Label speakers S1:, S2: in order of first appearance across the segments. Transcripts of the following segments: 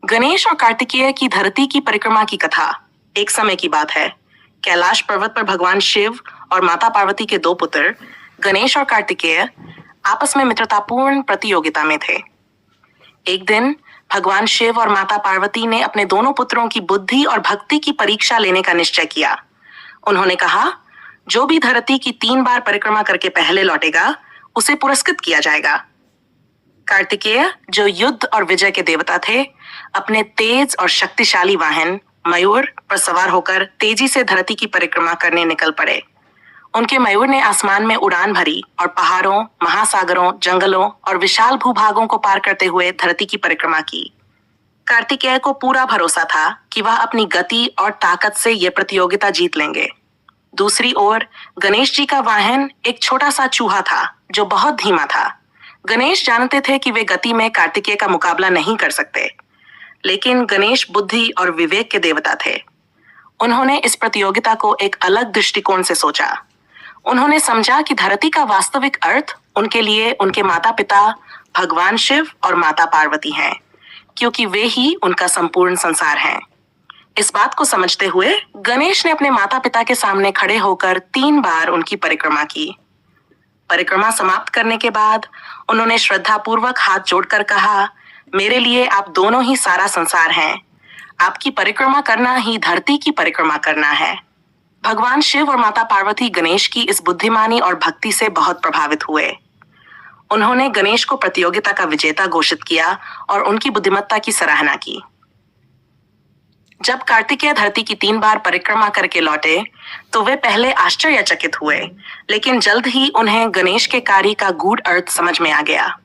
S1: गणेश और कार्तिकेय की धरती की परिक्रमा की कथा। एक समय की बात है। कैलाश पर्वत पर भगवान शिव और माता पार्वती के दो पुत्र गणेश और कार्तिकेय आपस में मित्रतापूर्ण प्रतियोगिता में थे। एक दिन भगवान शिव और माता पार्वती ने अपने दोनों पुत्रों की बुद्धि और भक्ति की परीक्षा लेने का निश्चय किया। उन्होंने कहा, जो भी धरती की 3 बार परिक्रमा करके पहले लौटेगा उसे पुरस्कृत किया जाएगा। कार्तिकेय, जो युद्ध और विजय के देवता थे, अपने तेज और शक्तिशाली वाहन मयूर पर सवार होकर तेजी से धरती की परिक्रमा करने निकल पड़े। उनके मयूर ने आसमान में उड़ान भरी और पहाड़ों, महासागरों, जंगलों और विशाल भूभागों को पार करते हुए धरती की परिक्रमा की। कार्तिकेय को पूरा भरोसा था कि वह अपनी गति और ताकत से ये प्रतियोगिता जीत लेंगे। दूसरी ओर गणेश जी का वाहन एक छोटा सा चूहा था जो बहुत धीमा था। गणेश जानते थे कि वे गति में कार्तिकेय का मुकाबला नहीं कर सकते, लेकिन गणेश बुद्धि और विवेक के देवता थे। उन्होंने इस प्रतियोगिता को एक अलग दृष्टिकोण से सोचा। उन्होंने समझा कि धरती का वास्तविक अर्थ उनके लिए उनके माता पिता भगवान शिव और माता पार्वती हैं, क्योंकि वे ही उनका संपूर्ण संसार हैं। इस बात को समझते हुए गणेश ने अपने माता पिता के सामने खड़े होकर 3 बार उनकी परिक्रमा की। परिक्रमा समाप्त करने के बाद उन्होंने श्रद्धापूर्वक हाथ जोड़कर कहा, मेरे लिए आप दोनों ही सारा संसार हैं। आपकी परिक्रमा करना ही धरती की परिक्रमा करना है। भगवान शिव और माता पार्वती गणेश की इस बुद्धिमानी और भक्ति से बहुत प्रभावित हुए। उन्होंने गणेश को प्रतियोगिता का विजेता घोषित किया और उनकी बुद्धिमत्ता की सराहना की। जब कार्तिकेय धरती की 3 बार परिक्रमा करके लौटे तो वे पहले आश्चर्यचकित हुए, लेकिन जल्द ही उन्हें गणेश के कार्य का गूढ़ अर्थ समझ में आ गया।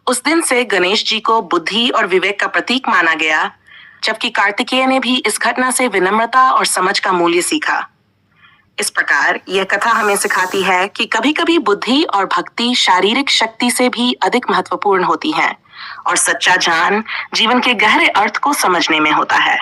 S1: उस दिन से गणेश जी को बुद्धि और विवेक का प्रतीक माना गया, जबकि कार्तिकेय ने भी इस घटना से विनम्रता और समझ का मूल्य सीखा। इस प्रकार यह कथा हमें सिखाती है कि कभी-कभी बुद्धि और भक्ति शारीरिक शक्ति से भी अधिक महत्वपूर्ण होती हैं और सच्चा ज्ञान जीवन के गहरे अर्थ को समझने में होता है।